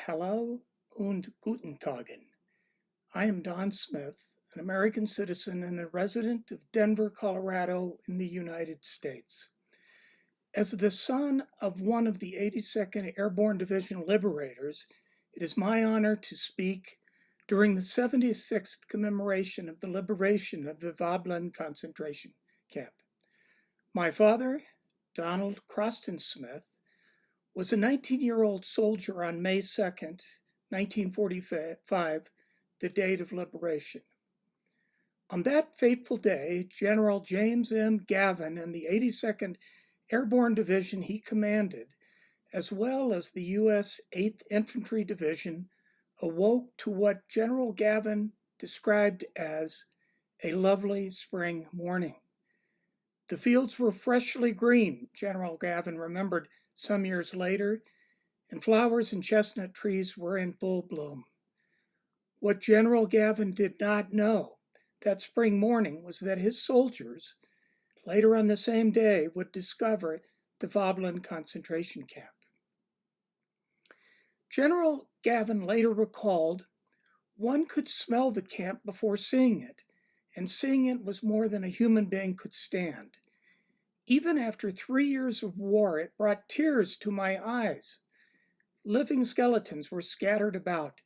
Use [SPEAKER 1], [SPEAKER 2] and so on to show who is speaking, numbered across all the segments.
[SPEAKER 1] Hallo und Guten Tagen. I am Don Smith, an American citizen and a resident of Denver, Colorado in the United States. As the son of one of the 82nd Airborne Division liberators, it is my honor to speak during the 76th commemoration of the liberation of the Wöbbelin concentration camp. My father, Donald Croston Smith, was a 19-year-old soldier on May 2nd, 1945, the date of liberation. On that fateful day, General James M. Gavin and the 82nd Airborne Division he commanded, as well as the U.S. 8th Infantry Division, awoke to what General Gavin described as a lovely spring morning. The fields were freshly green, General Gavin remembered some years later, and flowers and chestnut trees were in full bloom. What General Gavin did not know that spring morning was that his soldiers, later on the same day, would discover the Wöbbelin concentration camp. General Gavin later recalled, "One could smell the camp before seeing it, and seeing it was more than a human being could stand. Even after 3 years of war, it brought tears to my eyes. Living skeletons were scattered about,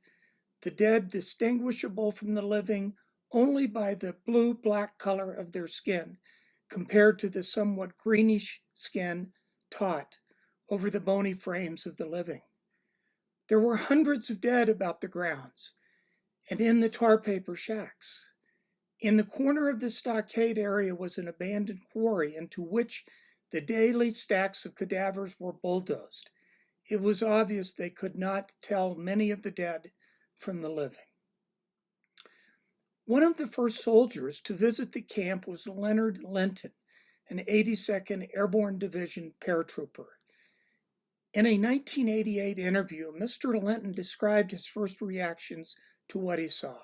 [SPEAKER 1] the dead distinguishable from the living only by the blue-black color of their skin, compared to the somewhat greenish skin taut over the bony frames of the living. There were hundreds of dead about the grounds and in the tar paper shacks. In the corner of the stockade area was an abandoned quarry into which the daily stacks of cadavers were bulldozed. It was obvious they could not tell many of the dead from the living." One of the first soldiers to visit the camp was Leonard Linton, an 82nd Airborne Division paratrooper. In a 1988 interview, Mr. Linton described his first reactions to what he saw.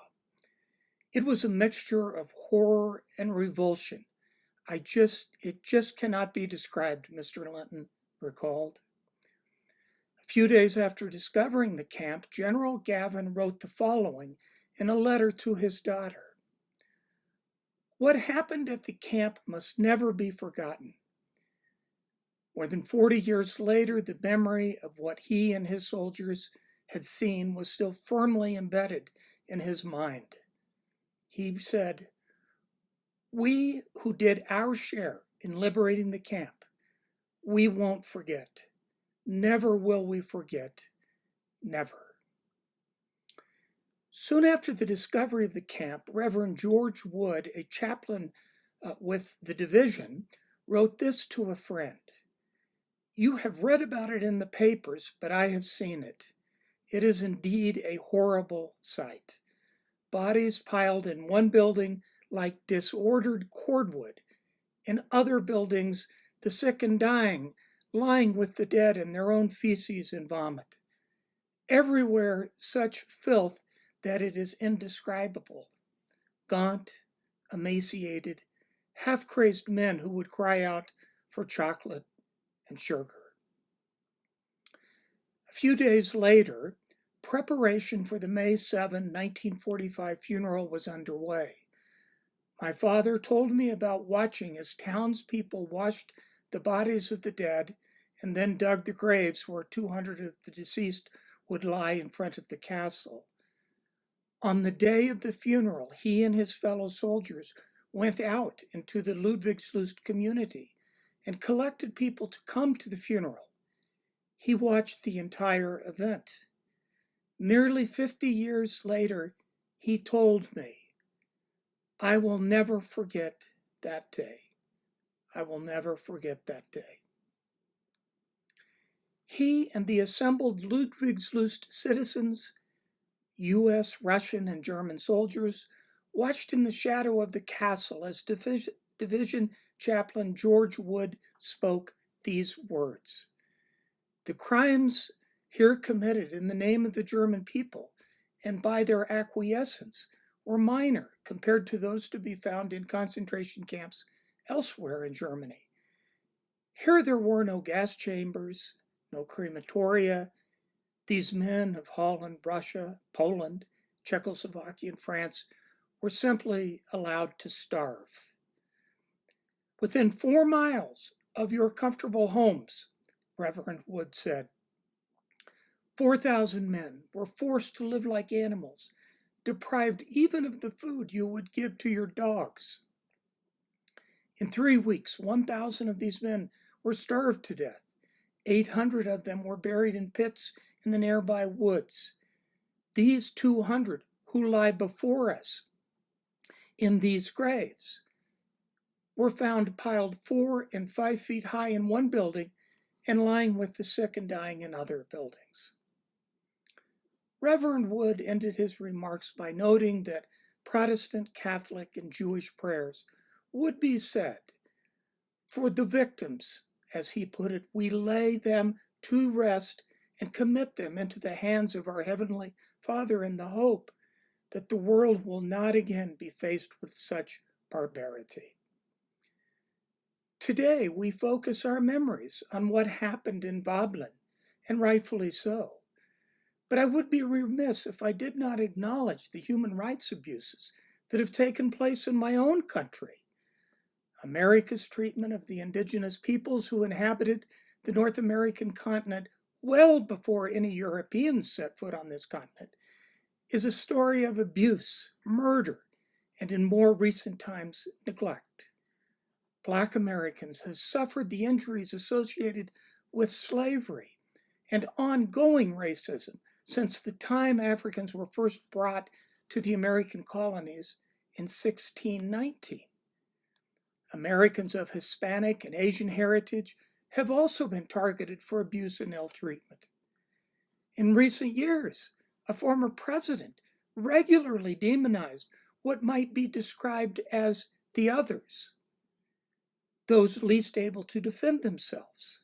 [SPEAKER 1] "It was a mixture of horror and revulsion. It just cannot be described," Mr. Linton recalled. A few days after discovering the camp, General Gavin wrote the following in a letter to his daughter. "What happened at the camp must never be forgotten. More than 40 years later, the memory of what he and his soldiers had seen was still firmly embedded in his mind." He said, "We who did our share in liberating the camp, we won't forget. Never will we forget. Never." Soon after the discovery of the camp, Reverend George Wood, a chaplain with the division, wrote this to a friend. "You have read about it in the papers, but I have seen it. It is indeed a horrible sight. Bodies piled in one building like disordered cordwood. In other buildings, the sick and dying, lying with the dead in their own feces and vomit. Everywhere such filth that it is indescribable. Gaunt, emaciated, half-crazed men who would cry out for chocolate and sugar." A few days later, preparation for the May 7, 1945 funeral was underway. My father told me about watching as townspeople washed the bodies of the dead and then dug the graves where 200 of the deceased would lie in front of the castle. On the day of the funeral, he and his fellow soldiers went out into the Ludwiglust community and collected people to come to the funeral. He watched the entire event. Nearly 50 years later, he told me, "I will never forget that day. I will never forget that day." He and the assembled Ludwiglust citizens, U.S., Russian, and German soldiers, watched in the shadow of the castle as Division Chaplain George Wood spoke these words. "The crimes here committed in the name of the German people and by their acquiescence were minor compared to those to be found in concentration camps elsewhere in Germany. Here there were no gas chambers, no crematoria, These men of Holland, Russia, Poland, Czechoslovakia, and France were simply allowed to starve. Within 4 miles of your comfortable homes, Reverend Wood said, 4,000 men were forced to live like animals, deprived even of the food you would give to your dogs. In 3 weeks, 1,000 of these men were starved to death. 800 of them were buried in pits in the nearby woods. These 200 who lie before us in these graves were found piled 4 and 5 feet high in one building and lying with the sick and dying in other buildings. Reverend Wood ended his remarks by noting that Protestant, Catholic, and Jewish prayers would be said for the victims. As he put it, we lay them to rest and commit them into the hands of our Heavenly Father in the hope that the world will not again be faced with such barbarity. Today, we focus our memories on what happened in Wöbbelin, and rightfully so. But I would be remiss if I did not acknowledge the human rights abuses that have taken place in my own country. America's treatment of the indigenous peoples who inhabited the North American continent well before any Europeans set foot on this continent is a story of abuse, murder, and in more recent times, neglect. Black Americans have suffered the injuries associated with slavery and ongoing racism since the time Africans were first brought to the American colonies in 1619. Americans of Hispanic and Asian heritage have also been targeted for abuse and ill treatment. In recent years, a former president regularly demonized what might be described as the others, those least able to defend themselves.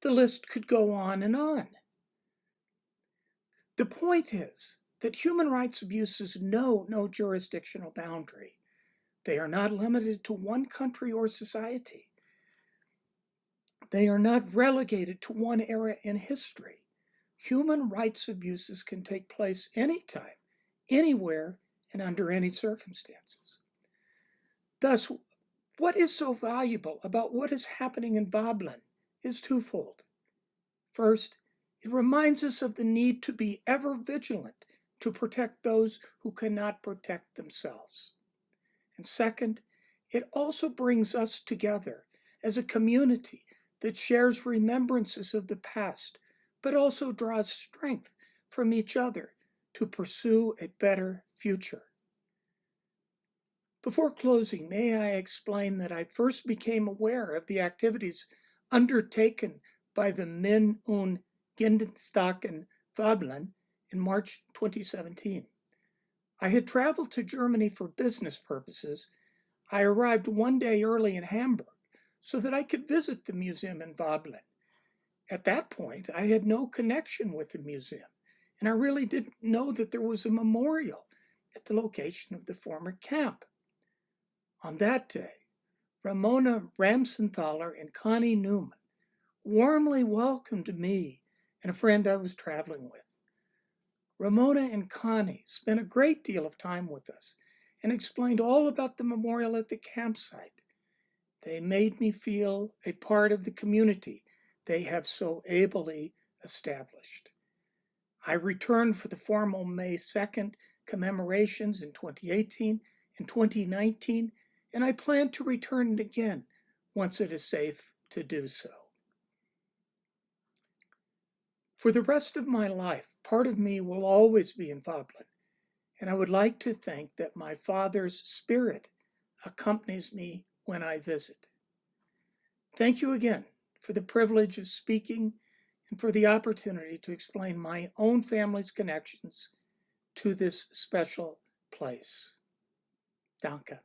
[SPEAKER 1] The list could go on and on. The point is that human rights abuses know no jurisdictional boundary. They are not limited to one country or society. They are not relegated to one era in history. Human rights abuses can take place anytime, anywhere, and under any circumstances. Thus, what is so valuable about what is happening in Wöbbelin is twofold. First, it reminds us of the need to be ever vigilant to protect those who cannot protect themselves. And second, it also brings us together as a community that shares remembrances of the past, but also draws strength from each other to pursue a better future. Before closing, may I explain that I first became aware of the activities undertaken by the Min und Gedenken Wöbbelin in March 2017. I had traveled to Germany for business purposes. I arrived one day early in Hamburg so that I could visit the museum in Wöbbelin. At that point, I had no connection with the museum, and I really didn't know that there was a memorial at the location of the former camp. On that day, Ramona Ramsenthaler and Connie Newman warmly welcomed me and a friend I was traveling with. Ramona and Connie spent a great deal of time with us and explained all about the memorial at the campsite. They made me feel a part of the community they have so ably established. I returned for the formal May 2nd commemorations in 2018 and 2019, and I plan to return again once it is safe to do so. For the rest of my life, part of me will always be in Wöbbelin, and I would like to think that my father's spirit accompanies me when I visit. Thank you again for the privilege of speaking and for the opportunity to explain my own family's connections to this special place. Danke.